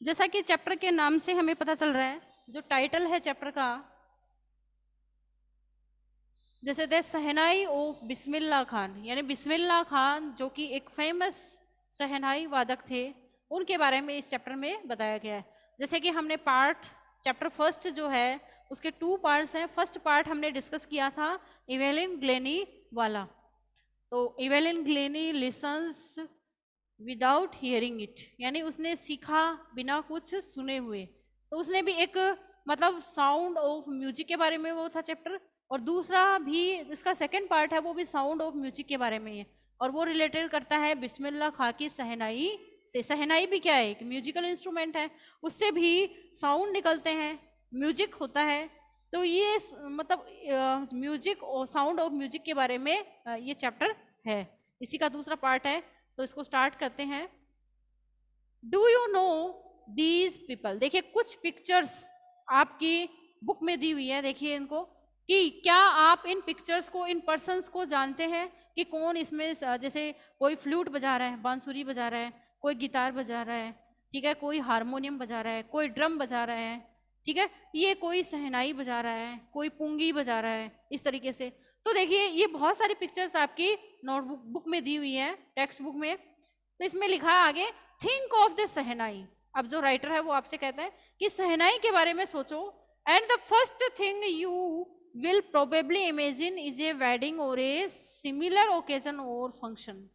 जैसा कि चैप्टर के नाम से हमें पता चल रहा है, जो टाइटल है चैप्टर का, जैसे the shehnai of Bismillah Khan, यानी बिस्मिल्लाह खान जो कि एक फेमस शहनाई वादक थे, उनके बारे में इस चैप्टर में बताया गया है। जैसे कि हमने चैप्टर फर्स्ट जो है उसके 2 पार्ट्स हैं। फर्स्ट पार्ट हमने डिस्कस किया था इवेलिन ग्लेनी वाला। तो Evelyn Glennie listens without hearing it, यानी उसने सीखा बिना कुछ सुने हुए। तो उसने भी एक मतलब साउंड ऑफ म्यूजिक के बारे में वो था चैप्टर, और दूसरा भी इसका सेकंड पार्ट है वो भी साउंड ऑफ म्यूजिक के बारे में है, और वो रिलेटेड करता है बिस्मिल्लाह खां की शहनाई से। शहनाई भी क्या है, एक म्यूजिकल इंस्ट्रूमेंट है, उससे भी साउंड निकलते हैं, म्यूजिक होता है। तो ये मतलब म्यूजिक और साउंड ऑफ म्यूजिक के बारे में ये चैप्टर है, इसी का दूसरा पार्ट है। तो इसको स्टार्ट करते हैं। Do you know these people, देखिए कुछ पिक्चर्स आपकी बुक में दी हुई है, देखिए इनको, कि क्या आप इन पिक्चर्स को, इन पर्सन्स को जानते हैं कि कौन इसमें, जैसे कोई फ्लूट बजा रहा है, बांसुरी बजा रहा है, कोई गिटार बजा रहा है, ठीक है, कोई हारमोनियम बजा रहा है, कोई ड्रम बजा रहा है, ठीक है, ये कोई शहनाई बजा रहा है, कोई पुंगी बजा रहा है, इस तरीके से। तो देखिए ये बहुत सारी पिक्चर्स आपकी नोटबुक बुक में दी हुई है, टेक्स्ट बुक में। तो इसमें लिखा है आगे, थिंक ऑफ द शहनाई। अब जो राइटर है वो आपसे कहता है कि शहनाई के बारे में सोचो, and the first thing you will probably imagine is a wedding और ए सिमिलर ओकेजन और फंक्शन।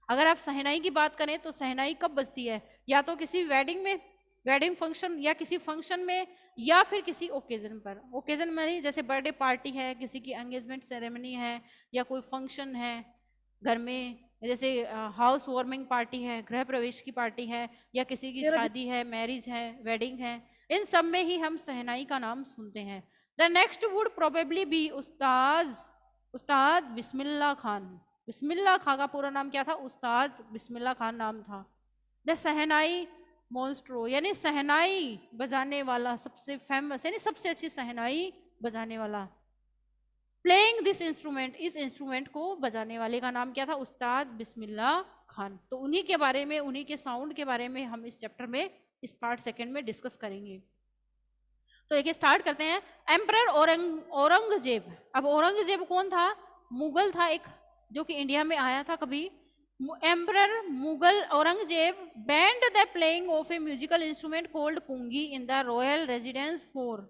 अगर आप शहनाई की बात करें तो शहनाई कब बजती है, या तो किसी वेडिंग में, वेडिंग फंक्शन, या किसी फंक्शन में, या फिर किसी ओकेजन पर। ओकेजन में जैसे बर्थडे पार्टी है, किसी की एंगेजमेंट सेरेमनी है, या कोई फंक्शन है घर में, जैसे हाउस वार्मिंग पार्टी है, गृह प्रवेश की पार्टी है, या किसी की शादी है, मैरिज है, वेडिंग है, इन सब में ही हम शहनाई का नाम सुनते हैं। The next would probably be उस्ताद बिस्मिल्लाह खान। बिस्मिल्लाह खां का पूरा नाम क्या था, उस्ताद बिस्मिल्लाह खान नाम था। द शहनाई मॉन्स्ट्रो, यानी शहनाई बजाने वाला, सबसे फेमस यानी सबसे अच्छी शहनाई बजाने वाला। प्लेइंग दिस इंस्ट्रूमेंट, इस इंस्ट्रूमेंट को बजाने वाले का नाम क्या था, उस्ताद बिस्मिल्लाह खान। तो उन्हीं के बारे में, उन्हीं के साउंड के बारे में हम इस चैप्टर में, इस पार्ट सेकंड में डिस्कस करेंगे। तो देखिए स्टार्ट करते हैं। एम्परर औरंगजेब। अब औरंगजेब कौन था, मुगल था एक, जो कि इंडिया में आया था कभी। Emperor Mughal Aurangzeb banned the playing of a musical instrument called pungi in the royal residence for,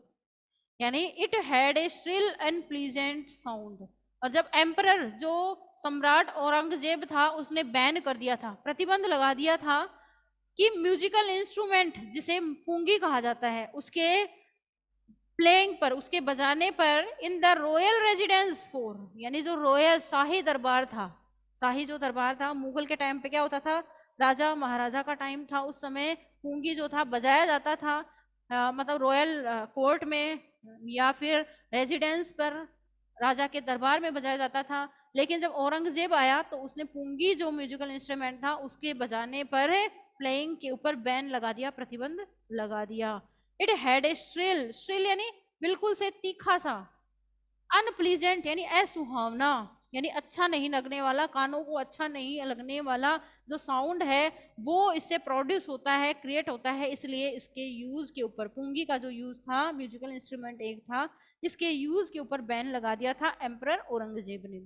यानी it had a shrill and pleasant sound. और जब एम्परर, जो सम्राट औरंगजेब था, उसने बैन कर दिया था, प्रतिबंध लगा दिया था कि म्यूजिकल इंस्ट्रूमेंट जिसे पुंगी कहा जाता है, उसके प्लेइंग पर, उसके बजाने पर, इन द रॉयल रेजिडेंस फोर, यानी जो रॉयल शाही दरबार था, शाही जो दरबार था मुगल के टाइम पे क्या होता था, राजा महाराजा का टाइम था, उस समय पुंगी जो था बजाया जाता था, मतलब रॉयल कोर्ट में या फिर रेजिडेंस पर, राजा के दरबार में बजाया जाता था। लेकिन जब औरंगजेब आया तो उसने पुंगी जो म्यूजिकल इंस्ट्रूमेंट था उसके बजाने पर, प्लेइंग के ऊपर बैन लगा दिया, प्रतिबंध लगा दिया। It had a shrill, shrill यानी बिल्कुल से तीखा सा, अनप्लीजेंट यानी असुहावना, यानी अच्छा नहीं लगने वाला, कानों को अच्छा नहीं लगने वाला जो साउंड है वो इससे प्रोड्यूस होता है, क्रिएट होता है। इसलिए इसके यूज के ऊपर, पुंगी का जो यूज था, म्यूजिकल इंस्ट्रूमेंट एक था, इसके यूज के ऊपर बैन लगा दिया था एम्परर औरंगजेब ने।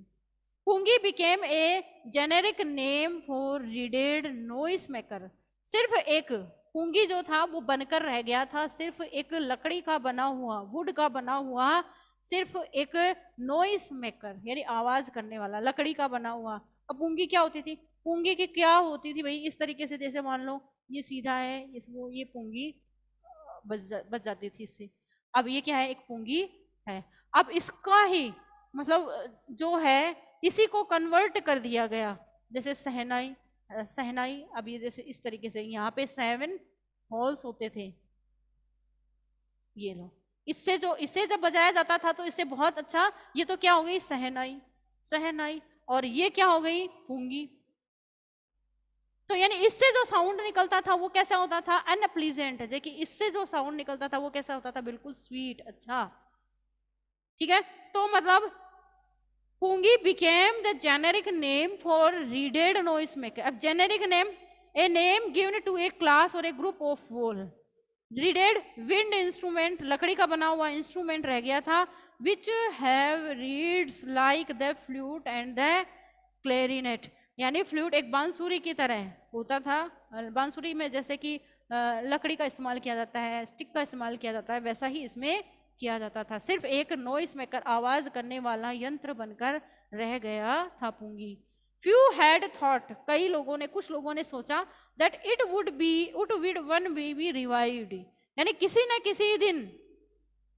Pungi became a generic name for reeded noise maker. सिर्फ एक पुंगी जो था वो बनकर रह गया था, सिर्फ एक लकड़ी का बना हुआ, वुड का बना हुआ, सिर्फ एक नॉइस मेकर यानी आवाज करने वाला, लकड़ी का बना हुआ। अब पुंगी क्या होती थी, पुंगी की क्या होती थी भाई, इस तरीके से जैसे मान लो ये सीधा है, इसको ये पुंगी बच जाती थी इससे। अब ये क्या है, एक पुंगी है। अब इसका ही मतलब जो है, इसी को कन्वर्ट कर दिया गया, जैसे शहनाई, शहनाई अब ये जैसे इस तरीके से, यहाँ पे 7 हॉल्स होते थे, ये लो, इससे जो, इसे जब बजाया जाता था तो इससे बहुत अच्छा, ये तो क्या हो गई शहनाई, शहनाई, और ये क्या हो गई पुंगी। तो यानी इससे जो साउंड निकलता था वो कैसा होता था, अनप्लीजेंट, जबकि इससे जो साउंड निकलता था वो कैसा होता था, बिल्कुल स्वीट, अच्छा, ठीक है। तो मतलब pungi became the generic name for reeded noise maker. अब generic name, a name given to a class और a group of wall, reeded wind instrument, लकड़ी का बना हुआ इंस्ट्रूमेंट रह गया था, which have reeds like the flute and the clarinet, यानी फ्लूट एक बांसुरी की तरह होता था। बांसुरी में जैसे कि लकड़ी का इस्तेमाल किया जाता है, स्टिक का इस्तेमाल किया जाता है, वैसा ही इसमें किया जाता था। सिर्फ एक नॉइस मेकर, आवाज करने वाला यंत्र बनकर रह गया था पुंगी। फ्यू हैड थॉट, कई लोगों ने, कुछ लोगों ने सोचा, that it would one B revived, यानी किसी न किसी दिन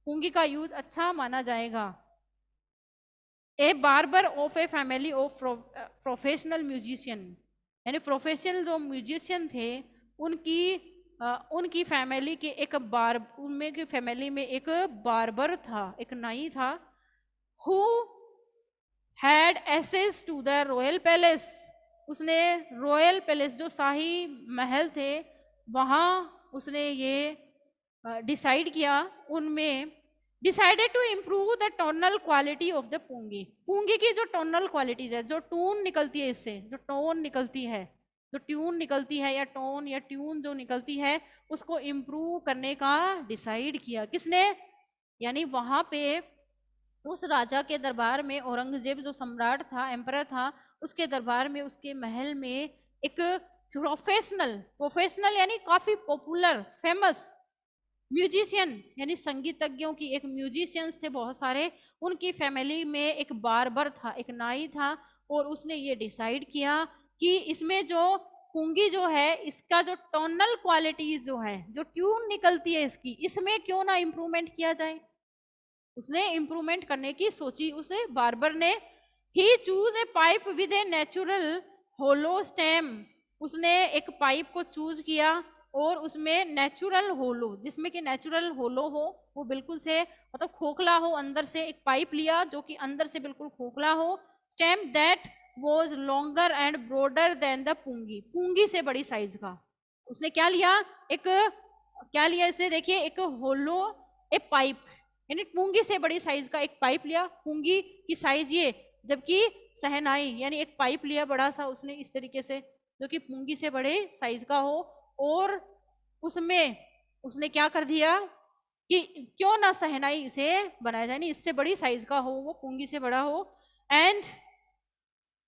पुंगी का यूज अच्छा माना जाएगा। A barber of a family of professional musician, यानी प्रोफेशनल जो म्यूजिशियन थे उनकी फैमिली के एक उनमें की फैमिली में एक बार्बर था, एक नाई था, who had access to the royal palace, उसने रॉयल पैलेस जो शाही महल थे वहाँ उसने ये डिसाइड किया, उनमें decided to improve the tonal quality of the pungi, pungi की जो टोनल क्वालिटीज है, जो टून निकलती है, इससे जो टोन निकलती है, जो ट्यून निकलती है, या टोन या ट्यून जो निकलती है, उसको इम्प्रूव करने का डिसाइड किया। किसने? यानी वहां पे उस राजा के दरबार में, औरंगजेब जो सम्राट था, एम्परर था, उसके दरबार में, उसके महल में एक प्रोफेशनल यानी काफी पॉपुलर फेमस म्यूजिशियन, यानी संगीतज्ञों की एक म्यूजिशियंस थे बहुत सारे, उनकी फैमिली में एक बार्बर था, एक नाई था, और उसने ये डिसाइड किया कि इसमें जो पुंगी जो है, इसका जो टोनल क्वालिटीज जो है, जो ट्यून निकलती है इसकी, इसमें क्यों ना इम्प्रूवमेंट किया जाए। उसने इम्प्रूवमेंट करने की सोची उस बार्बर ने। He chose a pipe with a natural hollow stem, उसने एक पाइप को चूज किया और उसमें नेचुरल होलो, जिसमें कि नेचुरल होलो हो, वो बिल्कुल से मतलब खोखला हो, अंदर से एक पाइप लिया जो कि अंदर से बिल्कुल खोखला हो। Stem that was longer and broader than the pungi, pungi से बड़ी साइज का उसने क्या लिया, एक क्या लिया इसने, देखिए, एक होलो ए पाइप, यानी पुंगी से बड़ी साइज का एक पाइप लिया, पुंगी की साइज ये, जबकि सहनाई यानी एक पाइप लिया बड़ा सा उसने इस तरीके से, जो कि पुंगी से बड़े साइज का हो, और उसमें उसने क्या कर दिया कि क्यों ना सहनाई इसे बनाया जाए, नहीं इससे बड़ी साइज का हो, वो पुंगी से बड़ा हो, and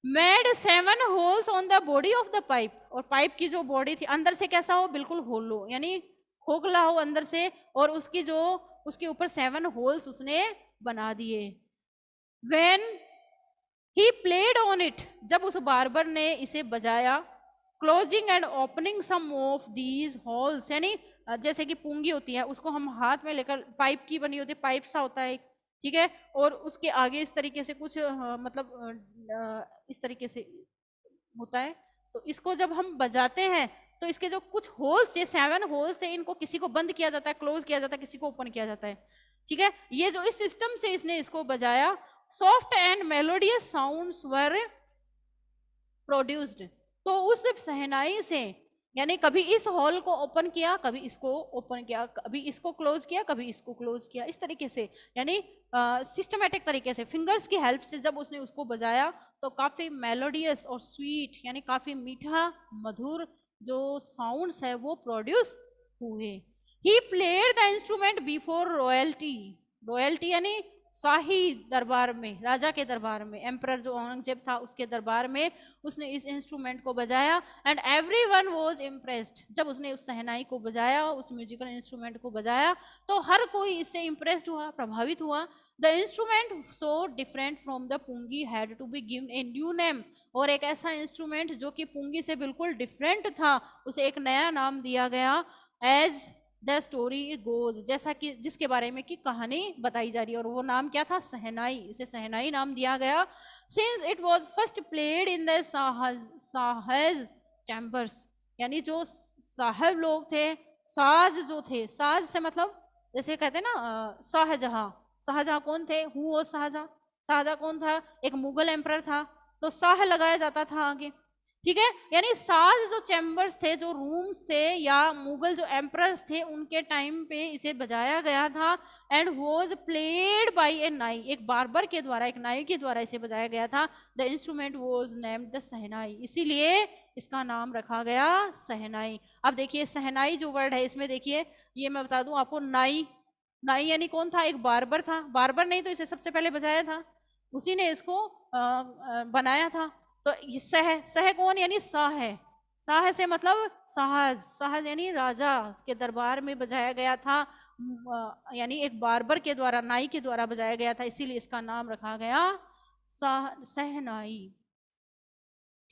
made 7 holes on the body of the pipe, और पाइप की जो बॉडी थी अंदर से कैसा हो, बिल्कुल होलो यानी खोखला हो अंदर से, और उसकी जो उसके ऊपर 7 होल्स उसने बना दिए। When he played on it, जब उस बार्बर ने इसे बजाया, closing and opening some of these holes, यानी जैसे कि पुंगी होती है उसको हम हाथ में लेकर, पाइप की बनी होती है, पाइप सा होता है, ठीक है, और उसके आगे इस तरीके से कुछ मतलब इस तरीके से होता है, तो इसको जब हम बजाते हैं तो इसके जो कुछ होल्स, ये 7 होल्स थे, इनको किसी को बंद किया जाता है, क्लोज किया जाता है, किसी को ओपन किया जाता है, ठीक है, ये जो इस सिस्टम से इसने इसको बजाया, soft and melodious sounds were produced, तो उस सहनाई से, यानी कभी इस हॉल को ओपन किया, कभी इसको ओपन किया, कभी इसको क्लोज किया, कभी इसको क्लोज किया, इस तरीके से, यानी सिस्टमेटिक तरीके से फिंगर्स की हेल्प से जब उसने उसको बजाया तो काफी मेलोडियस और स्वीट, यानी काफी मीठा मधुर जो साउंड्स है वो प्रोड्यूस हुए। He played the instrument before royalty, royalty यानी शाही दरबार में, राजा के दरबार में, एम्परर जो औरंगजेब था उसके दरबार में उसने इस इंस्ट्रूमेंट को बजाया, एंड एवरीवन वाज इम्प्रेस्ड, जब उसने उस सहनाई को बजाया, उस म्यूजिकल इंस्ट्रूमेंट को बजाया, तो हर कोई इससे इम्प्रेस्ड हुआ, प्रभावित हुआ। The instrument so different from the pungi had to be given a new name, और एक ऐसा इंस्ट्रूमेंट जो कि पुंगी से बिल्कुल डिफरेंट था, उसे एक नया नाम दिया गया, एज द स्टोरी गोज, जैसा कि जिसके बारे में कि कहानी बताई जा रही है, और वो नाम क्या था, सहनाई, इसे सहनाई नाम दिया गया। Since it was first played in the Shah's chambers, यानी जो साहब लोग थे, साज जो थे, साज से मतलब जैसे कहते हैं ना शाहजहां, शाहजहां कौन थे, हु वो शाहजहां, शाहजहां कौन था, एक मुगल एम्परर था, तो शाह लगाया जाता था आगे, ठीक है, यानी 7 जो चैम्बर्स थे, जो रूम्स थे, या मुगल जो एम्परर्स थे उनके टाइम पे इसे बजाया गया था। एंड वॉज प्लेड बाई ए नाई, एक बार्बर के द्वारा, एक नाई के द्वारा इसे बजाया गया था। The instrument was named the shehnai, इसीलिए इसका नाम रखा गया सहनाई। अब देखिए सहनाई जो वर्ड है इसमें देखिए, ये मैं बता दूं आपको, नाई, नाई यानी कौन था, एक बार्बर था। बार्बर नहीं तो इसे सबसे पहले बजाया था, उसी ने इसको बनाया था। तो सह कौन, यानी साह है, साह से मतलब साहज, साहज यानी राजा के दरबार में बजाया गया था, यानी एक बार्बर के द्वारा, नाई के द्वारा बजाया गया था, इसीलिए इसका नाम रखा गया सहनाई।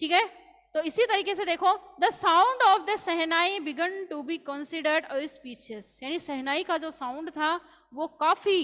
ठीक है, तो इसी तरीके से देखो, the sound of the shehnai began to be considered auspicious, यानी सहनाई का जो साउंड था वो काफी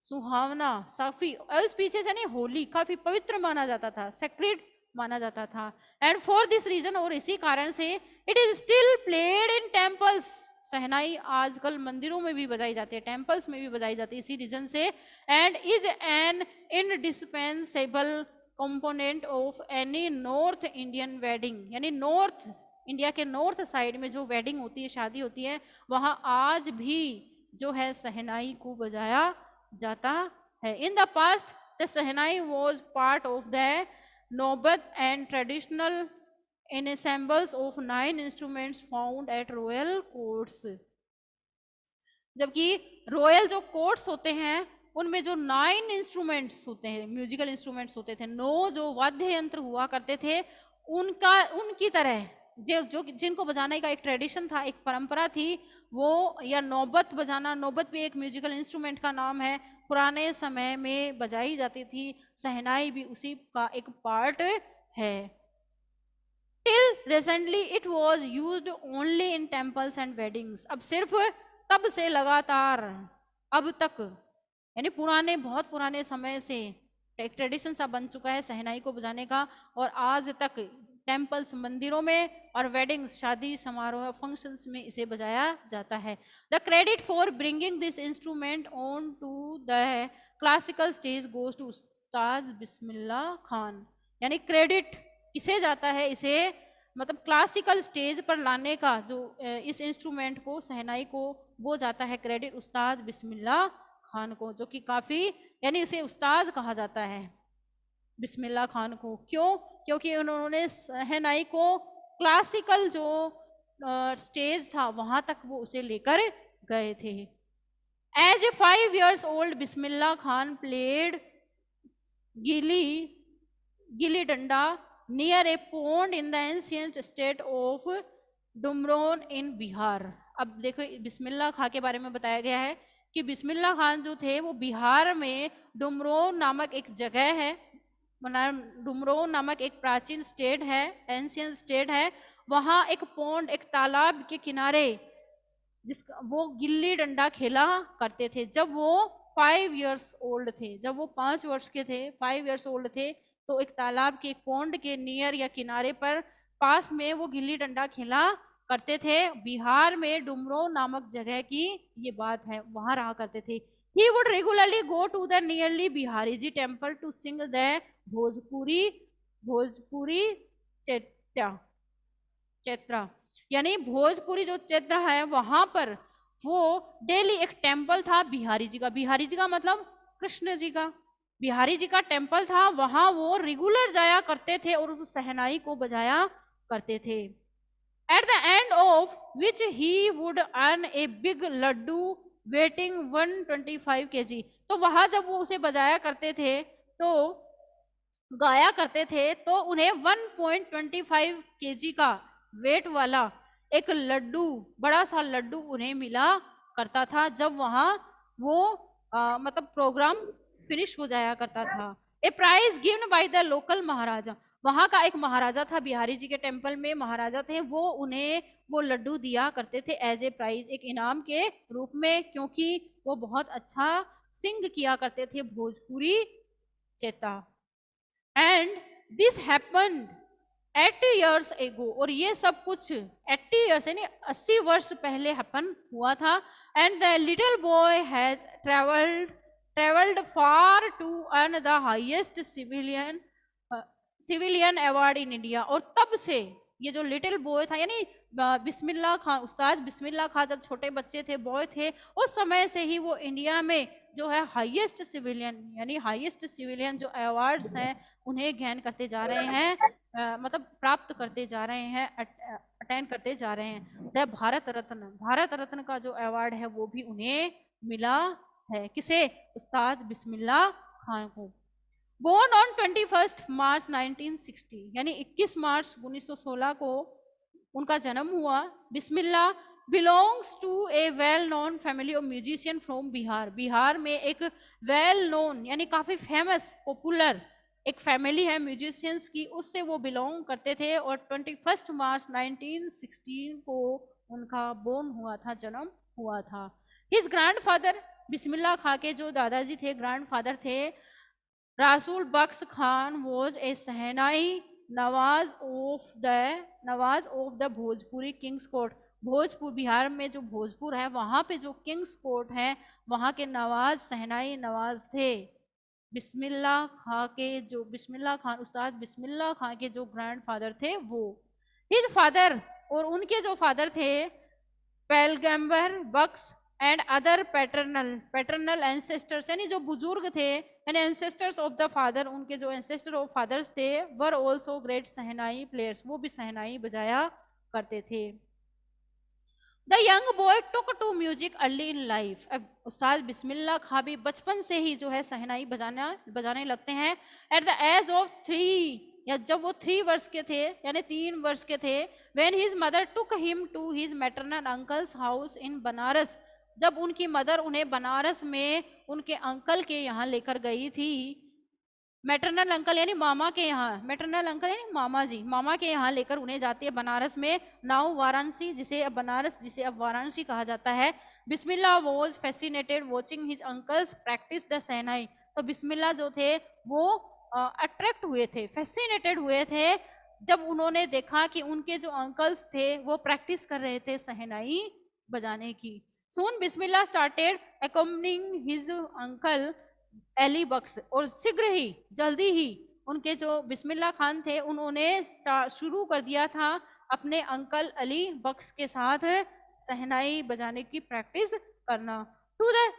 सुहावना, काफी ऑस्पिशियस यानी होली, काफी पवित्र माना जाता था, सेक्रेड माना जाता था। एंड फॉर दिस रीजन, और इसी कारण से, it is still played in temples, shehnai आजकल मंदिरों में भी बजाई जाती है, टेम्पल्स में भी बजाई जाती है इसी रीजन से। And is an indispensable component of any north Indian wedding, यानी नॉर्थ इंडिया के नॉर्थ साइड में जो वेडिंग होती है, शादी होती है, वहां आज भी जो है सहनाई को बजाया जाता है। In the past the shehnai was part of the naubat and traditional ensembles of 9 instruments found at royal courts, जबकि रॉयल जो कोर्ट्स होते हैं उनमें जो 9 इंस्ट्रूमेंट्स होते हैं, म्यूजिकल इंस्ट्रूमेंट्स होते थे, 9 जो वाद्य यंत्र हुआ करते थे, उनका उनकी तरह जो जिनको बजाने का एक ट्रेडिशन था, एक परंपरा थी, वो, या नौबत बजाना, नौबत भी एक म्यूजिकल इंस्ट्रूमेंट का नाम है, पुराने समय में बजाई जाती थी। सहनाई भी उसी का एक पार्ट है। Till recently it was used only in temples and weddings, अब सिर्फ तब से लगातार अब तक, यानी पुराने, बहुत पुराने समय से एक ट्रेडिशन सा बन चुका है सहनाई को बजाने का, और आज तक टेम्पल्स, मंदिरों में, और वेडिंग्स, शादी समारोह, फंक्शंस में इसे बजाया जाता है। The credit for bringing this instrument on to the classical stage goes to Ustad Bismillah Khan, यानी क्रेडिट किसे जाता है, इसे मतलब क्लासिकल स्टेज पर लाने का, जो इस इंस्ट्रूमेंट को, सहनाई को, वो जाता है क्रेडिट उस्ताद बिस्मिल्लाह खान को, जो कि काफी, यानी इसे उस्ताद कहा जाता है बिस्मिल्लाह खान को। क्यों? क्योंकि उन्होंने सहनाई को क्लासिकल जो स्टेज था वहां तक वो उसे लेकर गए थे। As a 5 years old Bismillah Khan played gilli gilli danda near a pond in the ancient state of Dumraon in Bihar. अब देखो बिस्मिल्लाह खां के बारे में बताया गया है कि बिस्मिल्लाह खान जो थे वो बिहार में डुमरोन नामक एक जगह है, डुमरोन नामक एक प्राचीन स्टेट है, एंशियंट स्टेट है, वहां एक पोंड, एक तालाब के किनारे जिसका वो गिल्ली डंडा खेला करते थे जब वो 5 years ओल्ड थे, जब वो 5 वर्ष के थे, 5 years ओल्ड थे, तो एक तालाब के, एक पौंड के नियर या किनारे पर पास में वो गिल्ली डंडा खेला करते थे। बिहार में डुमरो नामक जगह की ये बात है, वहां रहा करते थे। He would regularly go to the nearly Bihari ji temple to sing the Bhojpuri Bhojpuri Chaitya Chaitra, यानी भोजपुरी जो चैत्र है वहां पर वो डेली एक टेम्पल था बिहारी जी का, बिहारी जी का मतलब कृष्ण जी का, बिहारी जी का टेम्पल था, वहां वो रेगुलर जाया करते थे और उस सहनाई को बजाया करते थे। At the end of which he would earn a big laddu weighing 125 kg, तो वहां जब वो उसे बजाया करते थे, तो गाया करते थे, तो उन्हें 1.25 kg का वेट वाला एक लड्डू, बड़ा सा लड्डू उन्हें मिला करता था जब वहां वो मतलब प्रोग्राम फिनिश हो जाया करता था। A prize given by the local Maharaja, वहां का एक महाराजा था, बिहारी जी के टेम्पल में महाराजा थे, वो उन्हें वो लड्डू दिया करते थे एज ए प्राइज, एक इनाम के रूप में, क्योंकि वो बहुत अच्छा सिंग किया करते थे भोजपुरी चेता। And this happened 80 years ago, और ये सब कुछ 80 years यानी 80 वर्ष पहले हैपन हुआ था। And the little boy has travelled far to earn the highest civilian civilian award in India. और तब से ये जो लिटिल बॉय था, यानी बिस्मिल्लाह खान, उस्ताद बिस्मिल्लाह खान जब छोटे बच्चे थे, बॉय थे, उस समय से ही वो इंडिया में जो है हाईएस्ट सिविलियन, यानी हाईएस्ट सिविलियन जो अवार्ड्स हैं उन्हें गेन करते जा रहे हैं, मतलब प्राप्त करते जा रहे हैं, अटेंड करते जा रहे हैं। द भारत रत्न, भारत रत्न का जो अवार्ड है वो भी उन्हें मिला है। किसे? उस्ताद बिस्मिल्लाह खान को। बोर्न ऑन 21 मार्च 1960, यानी 21 मार्च 1916 को उनका जन्म हुआ। Bismillah belongs to a well known family of musician from Bihar. Bihar में एक वेल नोन यानी काफी फेमस पॉपुलर एक फैमिली है म्यूजिशियंस की, उससे वो बिलोंग करते थे। और 21 मार्च 1916 को उनका बोर्न हुआ था, जन्म हुआ था। हिज ग्रैंडफादर, बिस्मिल्लाह खां के जो दादाजी थे, ग्रैंडफादर थे, रासूल बख्श खान वॉज ए सहनाई नवाज of the Bhojpuri king's court. Bhojpur, Bihar में जो भोजपुर है वहां पे जो किंग्स कोर्ट है वहां के नवाज, सहनाई नवाज थे। बिस्मिल्लाह खां के जो बिस्मिल्लाह खान, उस्ताद बिस्मिल्लाह खां के जो ग्रैंडफादर थे वो। हिज फादर, और उनके जो फादर थे, पैगंबर बख्श एंड अदर पैटर्नल एंसेस्टर्स, यानी जो बुजुर्ग थे, यानी एंसेस्टर्स ऑफ द फादर, उनके जो एंसेस्टर ऑफ फादर्स थे, were also great shehnai players, वो भी सहनाई बजाया करते थे। The young boy took to music early in life. अब उस्ताद बिस्मिल्लाह खां भी बचपन से ही जो है सहनाई बजाने लगते हैं। एट द एज ऑफ 3, या जब वो 3 वर्ष के थे, यानी 3 वर्ष के थे, when his mother took him to his maternal uncle's house in Banaras, जब उनकी मदर उन्हें बनारस में उनके अंकल के यहाँ लेकर गई थी। मैटरनल अंकल यानी मामा के यहाँ, मैटरनल अंकल यानी मामा जी, मामा के यहाँ लेकर उन्हें जाती है बनारस में। नाउ वाराणसी, जिसे अब बनारस, जिसे अब वाराणसी कहा जाता है। Bismillah was fascinated watching his uncle's practise the shehnai. तो बिस्मिल्लाह जो थे वो अट्रैक्ट हुए थे, फैसिनेटेड हुए थे, जब उन्होंने देखा कि उनके जो अंकल्स थे वो प्रैक्टिस कर रहे थे सहनाई बजाने की। Soon Bismillah started accompanying his uncle Ali Bakhsh, और शीघ्र ही, जल्दी ही उनके जो बिस्मिल्लाह खान थे उन्होंने शुरू कर दिया था अपने अंकल अली बख्श के साथ सहनाई बजाने की प्रैक्टिस करना। To the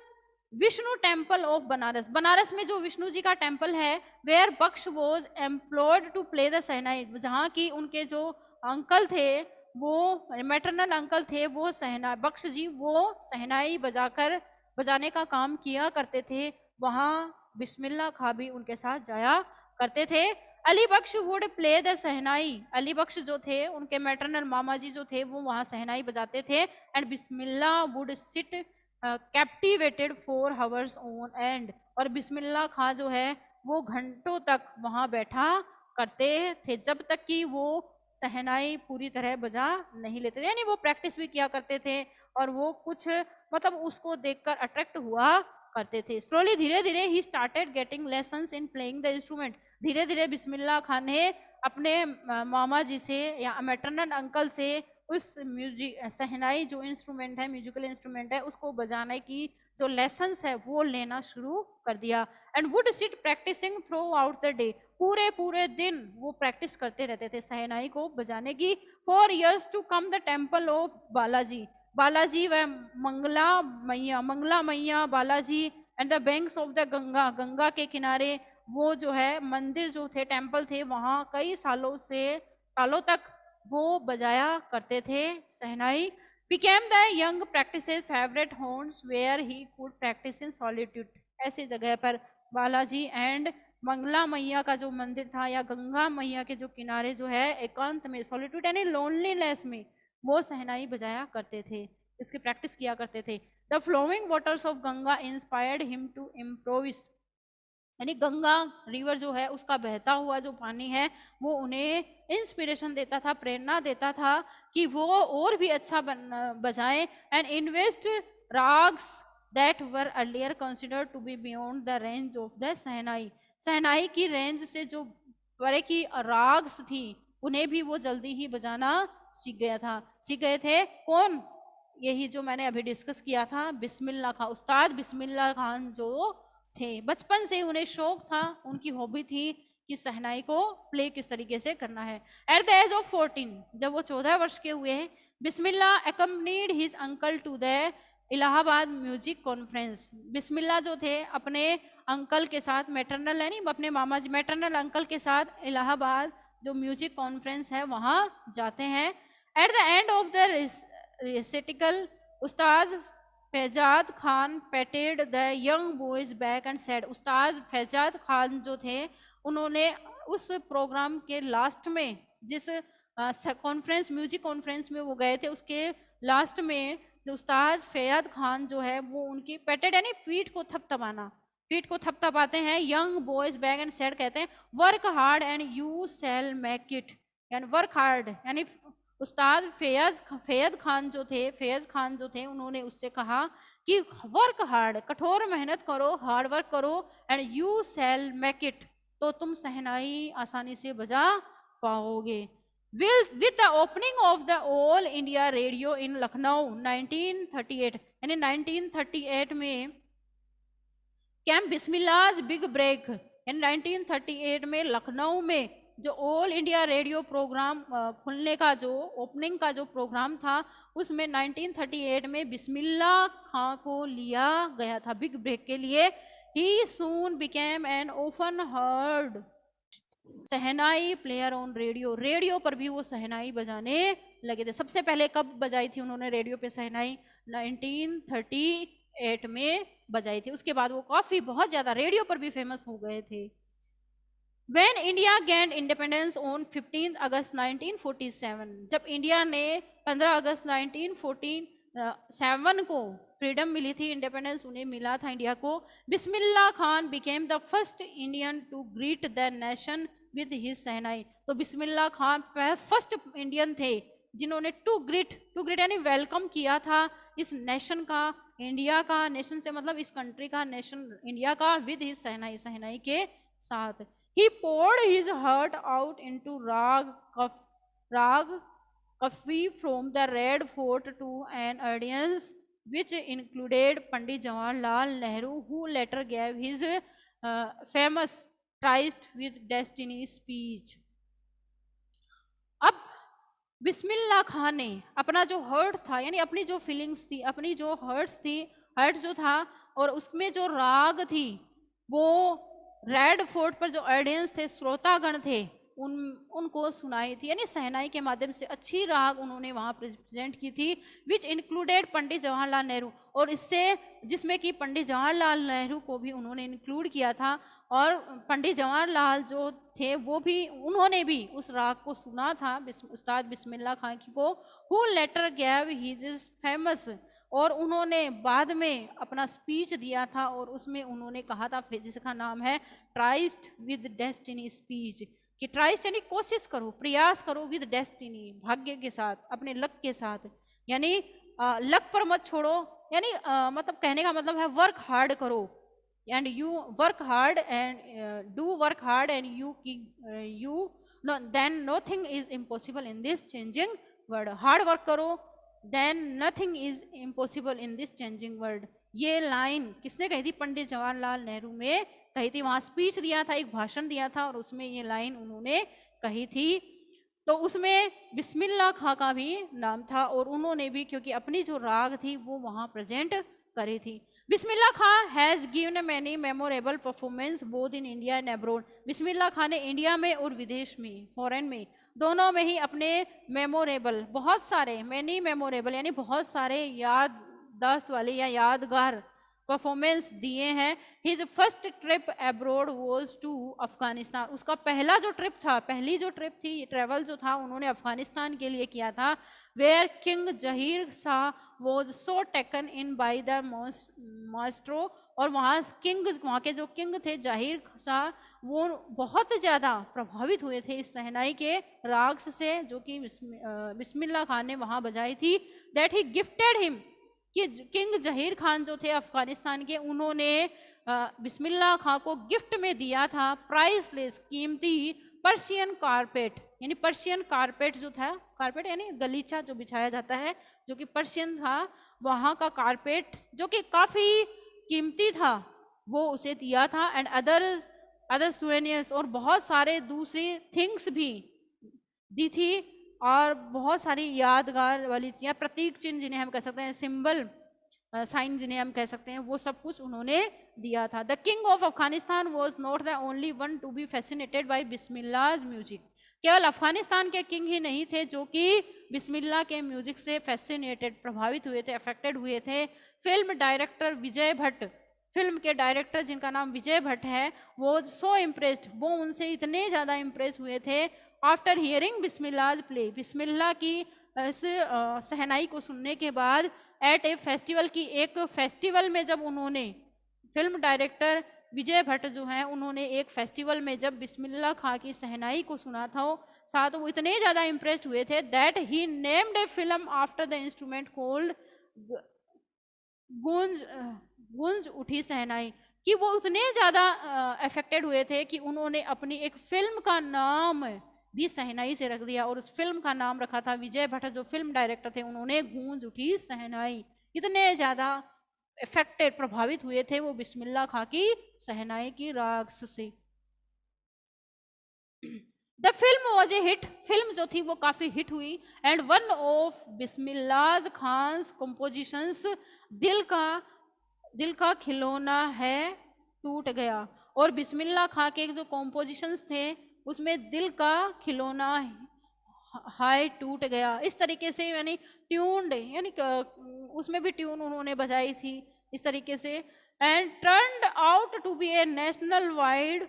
Vishnu temple of Banaras, Banaras में जो विष्णु जी का टेम्पल है, where Bakhsh was employed to play the shehnai, जहाँ की उनके जो अंकल थे, वो मैटरनल अंकल थे, वो सहना बख्श जी वो सहनाई बजाने का काम किया करते थे। वहाँ बिस्मिल्लाह खां भी उनके साथ जाया करते थे। अली बख्श वुड प्ले द सहनाई, अली बख्श जो थे उनके मैटरनल मामा जी जो थे वो वहाँ सहनाई बजाते थे। And Bismillah would sit captivated for hours on and, और बिस्मिल्लाह खां जो है वो घंटों तक वहाँ बैठा करते थे, जब तक कि वो सहनाई पूरी तरह बजा नहीं लेते थे, यानी वो प्रैक्टिस भी किया करते थे और वो कुछ मतलब उसको देखकर अट्रैक्ट हुआ करते थे। स्लोली, धीरे धीरे he started getting lessons in playing the instrument. धीरे धीरे बिस्मिल्लाह खान ने अपने मामा जी से या मैटरनल अंकल से उस म्यूजिक सहनाई जो इंस्ट्रूमेंट है, म्यूजिकल इंस्ट्रूमेंट है, उसको बजाने की जो लेसन्स है वो लेना शुरू कर दिया। And would sit practising throughout the day, पूरे पूरे दिन वो प्रैक्टिस करते रहते थे सहनाई को बजाने की। 4 years to come the temple of Balaji, Balaji व Mangla Maiya Balaji and the banks of the Ganga, Ganga के किनारे वो जो है मंदिर जो थे, टेम्पल थे, वहाँ कई सालों तक वो बजाया करते थे shehnai. Became the young practice favourite homes where he could practise in solitude, ऐसी जगह पर बालाजी एंड मंगला मैया का जो मंदिर था या गंगा मैया के जो किनारे जो है एकांत में, सॉलिट्यूड यानी लोनलीनेस में वो सहनाई बजाया करते थे, इसकी प्रैक्टिस किया करते थे। The flowing waters of Ganga inspired him to improvise, यानी गंगा रिवर जो है उसका बहता हुआ जो पानी है वो उन्हें इंस्पिरेशन देता था, प्रेरणा देता था कि वो और भी अच्छा बजाएं। And invest ragas that were earlier considered to be beyond the range of the shehnai, shehnai की रेंज से जो बड़े की राग्स थी उन्हें भी वो जल्दी ही बजाना सीख गए थे। कौन? यही जो मैंने अभी डिस्कस किया था, बिस्मिल्लाह खान, उस्ताद बिस्मिल्लाह खान जो थे। बचपन से उन्हें शौक था, उनकी हॉबी थी कि शहनाई को प्ले किस तरीके से करना है। एट द एज ऑफ 14, जब वो 14 वर्ष के हुए हैं, Bismillah accompanied his uncle to the Allahabad music conference. Bismillah जो थे अपने अंकल के साथ, मैटरनल यानी अपने मामा जी, मैटरनल अंकल के साथ इलाहाबाद जो म्यूजिक कॉन्फ्रेंस है वहाँ जाते हैं। At the end of the recital, Ustad Faiyaz Khan patted the young boy's back and said, Ustad Faiyaz Khan जो थे उन्होंने उस प्रोग्राम के लास्ट में, जिस कॉन्फ्रेंस म्यूजिक कॉन्फ्रेंस में वो गए थे, उसके लास्ट में जो उस्ताद फैयाद खान जो है वो उनकी पैटेड यानी पीठ को थपथपाना, पीठ को थपथपाते हैं। Young boy's back and said कहते हैं work hard and you shall make it, यानी वर्क हार्ड यानी उस्ताद फैयद खान जो थे, फैयज खान जो थे, उन्होंने उससे कहा कि वर्क हार्ड, कठोर मेहनत करो, हार्ड वर्क करो, and you shall make it, तो तुम शहनाई आसानी से बजा पाओगे। With the opening of the All India Radio in Lucknow 1938, यानी 1938 में कैंप बिस्मिल्लाह बिग ब्रेक, यानी 1938 में लखनऊ में जो ऑल इंडिया रेडियो प्रोग्राम खुलने का जो ओपनिंग का जो प्रोग्राम था, उसमें 1938 में बिस्मिल्लाह खां को लिया गया था बिग ब्रेक के लिए। He soon became an often heard shehnai player on radio, radio पर भी वो शहनाई बजाने लगे थे। सबसे पहले कब बजाई थी उन्होंने रेडियो पे शहनाई? 1938 में बजाई थी। उसके बाद वो काफी बहुत ज्यादा रेडियो पर भी फेमस हो गए थे। When India gained independence on 15 अगस्त 1947, जब इंडिया ने 15 अगस्त 1947 को फ्रीडम मिली थी, इंडिपेंडेंस उन्हें मिला था इंडिया को, Bismillah Khan became the first Indian to greet the nation with his shehnai. तो बिस्मिल्लाह खान फर्स्ट इंडियन थे जिन्होंने टू ग्रीट यानी वेलकम किया था इस नेशन का, इंडिया का, नेशन से मतलब इस कंट्री का, नेशन इंडिया का, विद हिज शहनाई, शहनाई के साथ। He poured his heart out into Rag Kafi from the Red Fort to an audience which included Pandit Jawaharlal Nehru, who later gave his famous Tryst with Destiny speech. अब बिस्मिल्लाह खान ने अपना जो hurt था, यानी अपनी जो फीलिंग्स थी, अपनी जो हर्ट्स थी, हर्ट जो था, और उसमें जो राग थी, वो रेड फोर्ट पर जो ऑडियंस थे, श्रोतागण थे, उनको सुनाई थी, यानी शहनाई के माध्यम से अच्छी राग उन्होंने वहाँ प्रेजेंट की थी, विच इंक्लूडेड पंडित जवाहरलाल नेहरू, और इससे जिसमें कि पंडित जवाहरलाल नेहरू को भी उन्होंने इंक्लूड किया था, और पंडित जवाहरलाल जो थे वो भी, उन्होंने भी उस राग को सुना था उस्ताद बिस्मिल्लाह खान को, who letter gave his famous, और उन्होंने बाद में अपना स्पीच दिया था, और उसमें उन्होंने कहा था, जिसका नाम है ट्राइस्ट विद डेस्टिनी स्पीच, कि ट्राइस्ट यानी कोशिश करो, प्रयास करो, विद डेस्टिनी भाग्य के साथ, अपने लक के साथ, यानी लक पर मत छोड़ो, यानी मतलब कहने का मतलब है वर्क हार्ड करो, and you work hard and do work hard and you then nothing is impossible in this changing world, hard work करो, then nothing is impossible in this changing world. ये लाइन किसने कही थी? पंडित जवाहरलाल नेहरू में कही थी, वहाँ स्पीच दिया था, एक भाषण दिया था, और उसमें ये लाइन उन्होंने कही थी। तो उसमें बिस्मिल्लाह खां का भी नाम था, और उन्होंने भी क्योंकि अपनी जो राग थी वो वहाँ प्रेजेंट करी थी। Bismillah Khan has given many memorable performance both in India and abroad, Bismillah Khan ने इंडिया में और विदेश में, फॉरेन में, दोनों में ही अपने मेमोरेबल, बहुत सारे, मैनी मेमोरेबल यानी बहुत सारे याददाश्त वाले या यादगार परफॉर्मेंस दिए हैं। His first trip abroad was to Afghanistan, उसका पहला जो ट्रिप था, पहली जो ट्रिप थी, ट्रेवल जो था, उन्होंने अफगानिस्तान के लिए किया था। Where king Zahir Shah was so taken in by the maestro, और वहाँ के जो किंग थे जहीर शाह, वो बहुत ज़्यादा प्रभावित हुए थे इस शहनाई के राग से जो कि बिस्मिल्लाह खान ने वहाँ बजाई थी। दैट ही गिफ्टेड हिम, कि किंग जहीर खान जो थे अफगानिस्तान के, उन्होंने बिस्मिल्लाह खान को गिफ्ट में दिया था प्राइसलेस, कीमती पर्शियन कारपेट, यानी पर्शियन कारपेट जो था, कारपेट यानी गलीचा जो बिछाया जाता है, जो कि पर्शियन था, वहाँ का कारपेट जो कि काफ़ी कीमती था, वो उसे दिया था। एंड अदर अदर सुवेनियर्स, और बहुत सारे दूसरी थिंग्स भी दी थी, और बहुत सारी यादगार वाली या प्रतीक चिन्ह जिन्हें हम कह सकते हैं, सिंबल साइन जिन्हें हम कह सकते हैं, वो सब कुछ उन्होंने दिया था। The king of Afghanistan was not the only one to be fascinated by Bismillah music. केवल अफगानिस्तान के किंग ही नहीं थे जो कि बिस्मिल्लाह के म्यूजिक से फैसिनेटेड, प्रभावित हुए थे, अफेक्टेड हुए थे। फिल्म डायरेक्टर विजय भट्ट, फिल्म के डायरेक्टर जिनका नाम विजय भट्ट है, वो सो इम्प्रेस्ड, वो उनसे इतने ज़्यादा इम्प्रेस हुए थे आफ्टर हियरिंग बिस्मिल्लाह प्ले, बिस्मिल्लाह की इस सहनाई को सुनने के बाद, एट ए फेस्टिवल की एक फेस्टिवल में जब उन्होंने, फिल्म डायरेक्टर विजय भट्ट जो हैं, उन्होंने एक फेस्टिवल में जब बिस्मिल्लाह खां की सहनाई को सुना था, साथ वो इतने ज़्यादा इम्प्रेस्ड हुए थे that he named a film after the instrument cold गूंज गूंज उठी सहनाई, कि वो उतने ज़्यादा अफेक्टेड हुए थे कि उन्होंने अपनी एक फिल्म का नाम भी सहनाई से रख दिया, और उस फिल्म का नाम रखा था, विजय भट्ट जो फिल्म डायरेक्टर थे, उन्होंने गूंज उठी सहनाई, इतने ज़्यादा अफेक्टेड, प्रभावित हुए थे वो बिस्मिल्लाह खां की सहनाई की राग से। The film was a hit, film जो थी वो काफी हिट हुई, and one of Bismillah Khan's compositions, Dil Ka खिलौना है टूट गया, और बिस्मिल्लाह खां के जो कॉम्पोजिशंस थे उसमें दिल का खिलौना हाय टूट गया, इस तरीके से, यानी ट्यून्ड, यानी उसमें भी ट्यून उन्होंने बजाई थी इस तरीके से। And turned out to be a national wide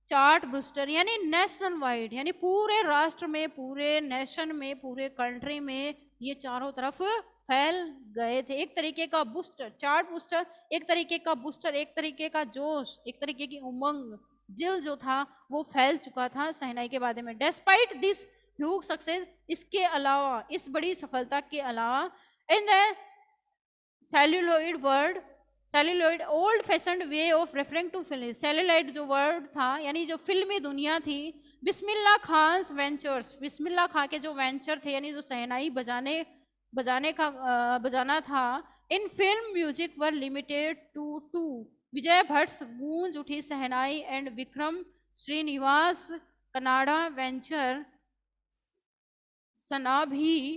chart booster, यानी नेशनल वाइड, यानी पूरे राष्ट्र में, पूरे नेशन में, पूरे कंट्री में ये चारों तरफ फैल गए थे। एक तरीके का बूस्टर, चार्ट बूस्टर, एक तरीके का बूस्टर, एक तरीके का जोश, एक तरीके की उमंग, जिल जो था वो फैल चुका था सहनाई के बारे में। डेस्पाइट दिस ह्यूज सक्सेस, इसके अलावा, इस बड़ी सफलता के अलावा, in the celluloid world, celluloid old fashioned way of referring to film, celluloid जो वर्ड था, यानी जो फिल्मी दुनिया थी, बिस्मिल्लाह खान्स वेंचर्स, बिस्मिल्लाह खां के जो वेंचर थे, यानी जो सहनाई बजाना था, in film music were limited to two Vijay Bhatt Goonj Uthi Shehnai and Vikram Srinivas Kannada venture सना भी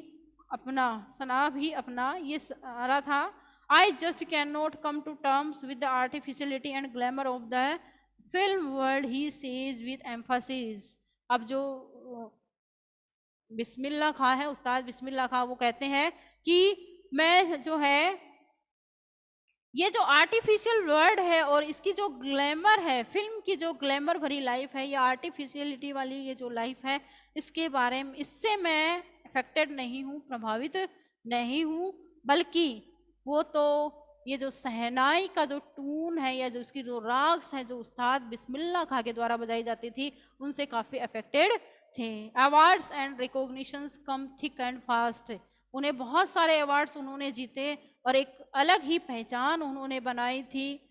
अपना ये सारा था। I just cannot come to terms with the artificiality and glamour of the film world, he says with emphasis। अब जो बिस्मिल्लाह खां है, उस्ताद बिस्मिल्लाह खां, वो कहते हैं कि मैं जो है, ये जो आर्टिफिशियल वर्ड है और इसकी जो ग्लैमर है, फिल्म की जो ग्लैमर भरी लाइफ है, या आर्टिफिशियलिटी वाली ये जो लाइफ है, इसके बारे में, इससे मैं अफेक्टेड नहीं हूँ, प्रभावित नहीं हूँ, बल्कि वो तो ये जो सहनाई का जो टून है, या जो इसकी जो राग्स है, जो उस्ताद बिस्मिल्लाह खां के द्वारा बजाई जाती थी, उनसे काफ़ी अफेक्टेड थे। Awards and recognitions come thick and fast, उन्हें बहुत सारे अवार्ड्स उन्होंने जीते और एक अलग ही पहचान उन्होंने बनाई थी।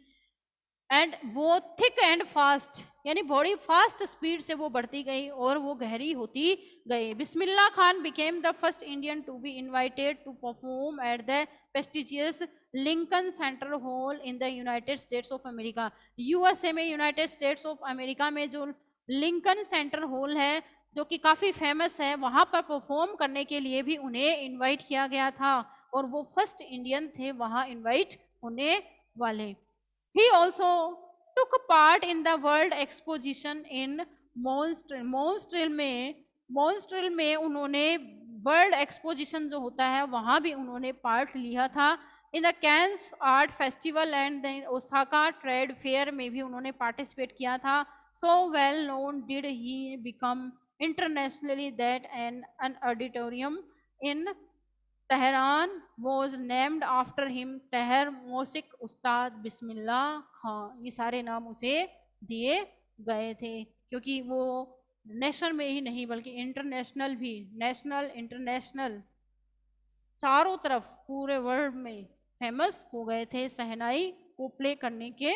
एंड वो थिक एंड फास्ट, यानी बड़ी फास्ट स्पीड से वो बढ़ती गई और वो गहरी होती गई। Bismillah Khan became the first Indian to be invited to perform at the prestigious Lincoln Center hall in the United States of America. USA में, यूनाइटेड स्टेट्स ऑफ अमेरिका में जो लिंकन सेंटर हॉल है, जो कि काफ़ी फेमस है, वहाँ पर परफॉर्म करने के लिए भी उन्हें इनवाइट किया गया था, और वो फर्स्ट इंडियन थे वहाँ इनवाइट होने वाले। He also took part in the world exposition in मॉन्स्ट्रियल में उन्होंने वर्ल्ड एक्सपोजिशन जो होता है वहाँ भी उन्होंने पार्ट लिया था। In the Cannes art festival and the Osaka trade fair में भी उन्होंने पार्टिसिपेट किया था। So well known did he become internationally that an auditorium in Tehran was named after him, तहर मोसिक उस्ताद बिस्मिल्लाह खां, ये सारे नाम उसे दिए गए थे, क्योंकि वो नेशन में ही नहीं बल्कि इंटरनेशनल भी, नेशनल इंटरनेशनल चारों तरफ पूरे वर्ल्ड में फेमस हो गए थे सहनाई को प्ले करने के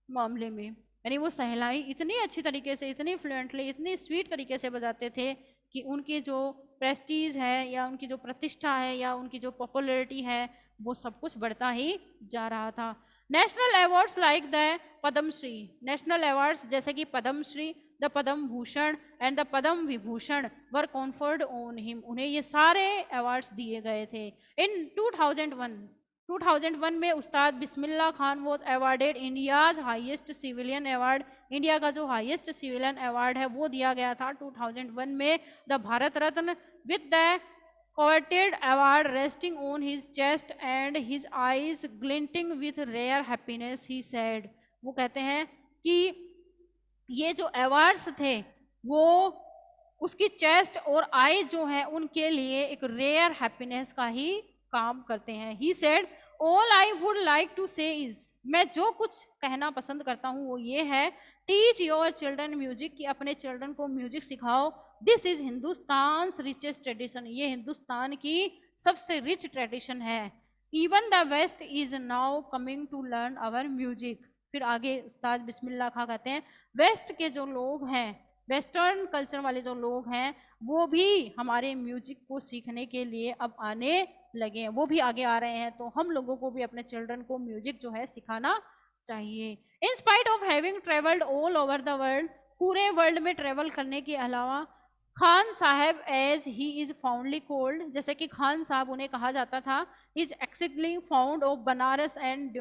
मामले में। यानी वो सहनाई इतनी अच्छी तरीके से, इतनी फ्लुएंटली, इतनी स्वीट तरीके से बजाते थे कि उनकी जो प्रेस्टीज है, या उनकी जो प्रतिष्ठा है, या उनकी जो पॉपुलैरिटी है, वो सब कुछ बढ़ता ही जा रहा था। National awards like the Padma Shri, national awards जैसे कि Padma Shri, the Padma Bhushan and the Padma Vibhushan were conferred on him, उन्हें ये सारे अवार्ड्स दिए गए थे। इन 2001 में Ustad Bismillah Khan was awarded India's highest civilian award, India का जो हाईएस्ट सिविलियन अवार्ड है वो दिया गया था 2001 में, the Bharat Ratna, with the coveted award resting on his chest and his eyes glinting with rare happiness, he said। वो कहते हैं कि ये जो अवार्ड्स थे वो उसकी चेस्ट और आई जो है उनके लिए एक रेयर हैप्पीनेस का ही काम करते हैं। He said all I would like to say is, मैं जो कुछ कहना पसंद करता हूँ वो ये है, टीच योर चिल्ड्रन म्यूजिक, कि अपने चिल्ड्रन को म्यूजिक सिखाओ। This is Hindustan richest tradition, ये हिंदुस्तान की सबसे रिच ट्रेडिशन है। Even the west is now coming to learn our music. फिर आगे उस्ताद बिस्मिल्लाह खां कहते हैं वेस्ट के जो लोग हैं, वेस्टर्न कल्चर वाले जो लोग हैं वो भी हमारे म्यूजिक को सीखने के लिए अब आने लगे हैं, वो भी आगे आ रहे हैं, तो हम लोगों को भी अपने चिल्ड्रन को म्यूजिक जो है सिखाना चाहिए। In spite of having travelled all over the world, पूरे वर्ल्ड में ट्रेवल करने के अलावा, Khan Sahab as he is fondly called, जैसे कि खान साहब उन्हें कहा जाता था, is exceedingly fond of Banaras and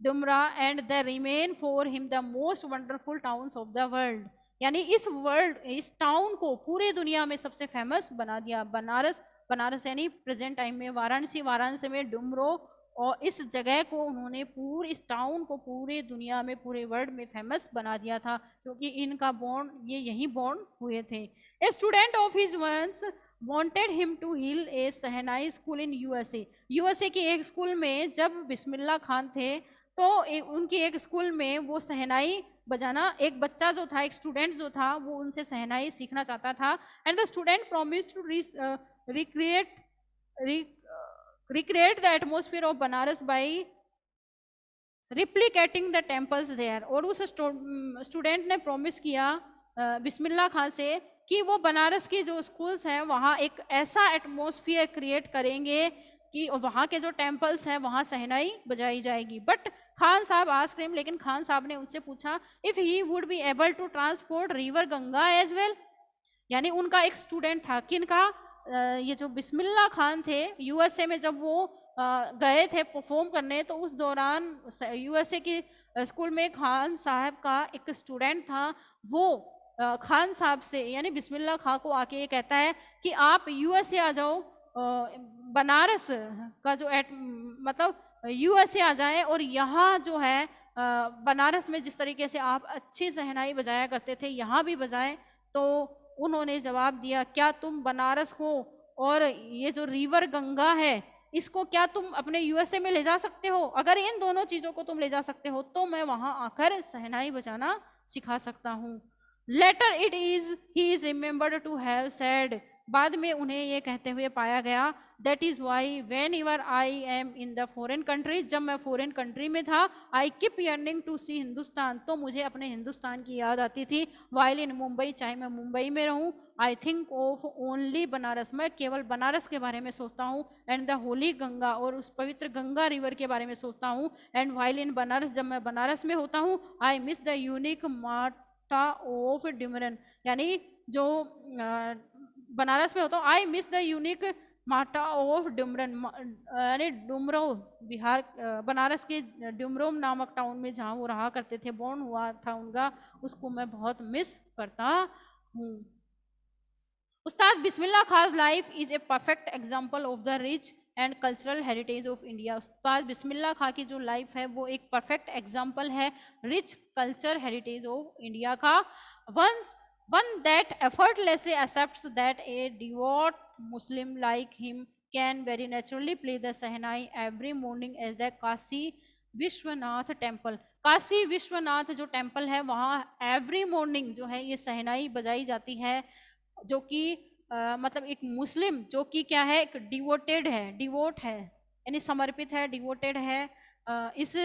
Dumraon and the remain for him the most wonderful towns of the world, यानी इस टाउन को पूरे दुनिया में सबसे फेमस बना दिया। बनारस यानी प्रेजेंट टाइम में वाराणसी में डुमरो, और इस जगह को उन्होंने पूरे इस टाउन को पूरे दुनिया में पूरे वर्ल्ड में फेमस बना दिया था, क्योंकि इनका बॉर्न ये यहीं बॉर्न हुए थे। A student of his once wanted him to heal a shehnai school in USA की एक स्कूल में जब बिस्मिल्लाह खान थे तो उनकी एक स्कूल में वो शहनाई बजाना, एक बच्चा जो था, एक स्टूडेंट जो था वो उनसे शहनाई सीखना चाहता था। And the student promised to recreate the atmosphere of Banaras by replicating the temples there। और उस स्टूडेंट ने प्रॉमिस किया बिस्मिल्लाह खान से कि वो बनारस की जो स्कूल्स हैं वहाँ एक ऐसा एटमॉस्फेयर क्रिएट करेंगे कि वहाँ के जो टेम्पल्स हैं वहाँ शहनाई बजाई जाएगी। बट खान साहब आस्क्ड हिम, लेकिन खान साहब ने उनसे पूछा if he would be able to transport river Ganga as well, यानी उनका एक स्टूडेंट था, किनका, ये जो बिस्मिल्लाह खान थे यूएसए में जब वो गए थे परफॉर्म करने, तो उस दौरान यूएसए की स्कूल में खान साहब का एक स्टूडेंट था, वो खान साहब से यानी बिस्मिल्लाह खां को आके ये कहता है कि आप यूएसए आ जाओ, बनारस का जो मतलब यूएसए आ जाए और यहाँ जो है बनारस में जिस तरीके से आप अच्छी शहनाई बजाया करते थे यहाँ भी बजाएं। तो उन्होंने जवाब दिया क्या तुम बनारस को और ये जो रिवर गंगा है इसको क्या तुम अपने यूएसए में ले जा सकते हो? अगर इन दोनों चीज़ों को तुम ले जा सकते हो तो मैं वहाँ आकर शहनाई बजाना सिखा सकता हूँ। Later it is he is remembered to have said, बाद में उन्हें ये कहते हुए पाया गया, that is why whenever I am in the foreign country, जब मैं फॉरेन कंट्री में था, I keep yearning to see Hindustan, तो मुझे अपने हिंदुस्तान की याद आती थी। वाइल इन मुंबई, चाहे मैं मुंबई में रहूं, I think of only Banaras, मैं केवल बनारस के बारे में सोचता हूँ, एंड द होली गंगा, और उस पवित्र गंगा रिवर के बारे में सोचता हूँ। एंड वाइल इन बनारस, जब मैं बनारस में होता हूँ, आई मिस द यूनिक माटा ऑफ डिमरन, यानी जो बनारस में होता हूँ, आई मिस द यूनिक माटा ऑफ डुमरन, यानी डुमरो, बिहार बनारस के डुमरोम नामक टाउन में जहाँ वो रहा करते थे, बॉर्न हुआ था उनका, उसको मैं बहुत मिस करता हूँ। Ustad Bismillah Khan life is a perfect example of the rich and cultural heritage of India. Ustad Bismillah Khan की जो लाइफ है वो एक परफेक्ट एग्जाम्पल है rich culture heritage of India का। One that effortlessly accepts that a devout Muslim like him can very naturally play the Sahnai every morning at the Kashi Vishwanath temple. Kashi Vishwanath जो temple है वहाँ एवरी मॉर्निंग जो है ये सहनाई बजाई जाती है, जो कि मतलब एक मुस्लिम जो कि क्या है, एक डिवोट है यानी समर्पित है, डिवोटेड है इस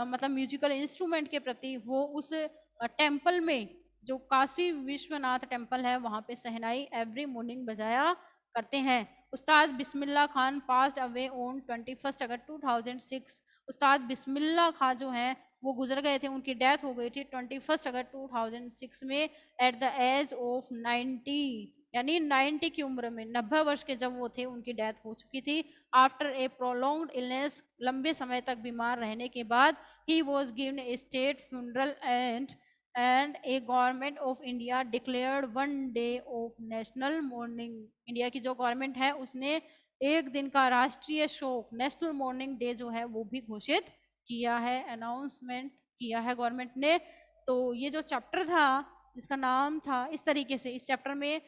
मतलब म्यूजिकल इंस्ट्रूमेंट के प्रति, वो उस टेम्पल में जो काशी विश्वनाथ टेम्पल है वहाँ पे शहनाई एवरी मॉर्निंग बजाया करते हैं। उस्ताद Bismillah Khan passed away on 21 अगस्त 2006। उस्ताद बिस्मिल्लाह खान जो हैं वो गुजर गए थे, उनकी डेथ हो गई थी 21 अगस्त 2006 में एट द एज ऑफ 90, यानी 90 की उम्र में, 90 वर्ष के जब वो थे उनकी डेथ हो चुकी थी। आफ्टर ए प्रोलॉन्ग्ड इलनेस, लंबे समय तक बीमार रहने के बाद, he was given A state funeral and A government of India declared one day of national morning. India की जो गवर्नमेंट है उसने एक दिन का राष्ट्रीय शोक, नेशनल मॉर्निंग डे जो है वो भी घोषित किया है, अनाउंसमेंट किया है गवर्नमेंट ने। तो ये जो चैप्टर था जिसका नाम था इस तरीके से, इस चैप्टर में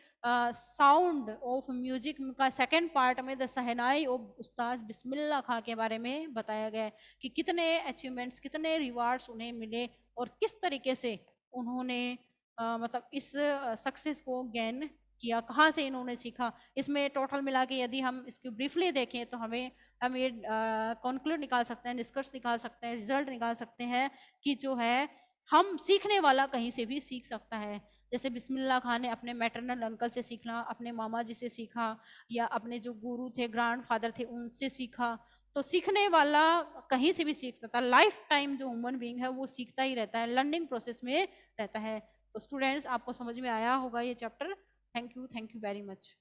साउंड ऑफ म्यूजिक का सेकंड पार्ट में द शहनाई ऑफ उस्ताद बिस्मिल्लाह खां के बारे में बताया गया है कि कितने अचीवमेंट्स, कितने रिवार्ड्स उन्हें मिले और किस तरीके से उन्होंने मतलब इस सक्सेस को गेन किया, कहाँ से इन्होंने सीखा। इसमें टोटल मिला के यदि हम इसको ब्रीफली देखें तो हम ये कंक्लूड निकाल सकते हैं, निष्कर्ष निकाल सकते हैं, रिजल्ट निकाल सकते हैं कि जो है हम सीखने वाला कहीं से भी सीख सकता है। जैसे बिस्मिल्लाह खान ने अपने मैटरनल अंकल से सीखा, अपने मामा जी से सीखा, या अपने जो गुरु थे, ग्रैंडफादर थे, उनसे सीखा। तो सीखने वाला कहीं से भी सीख सकता है। लाइफ टाइम जो ह्यूमन बीइंग है वो सीखता ही रहता है, लर्निंग प्रोसेस में रहता है। तो स्टूडेंट्स, आपको समझ में आया होगा ये chapter. Thank you very much.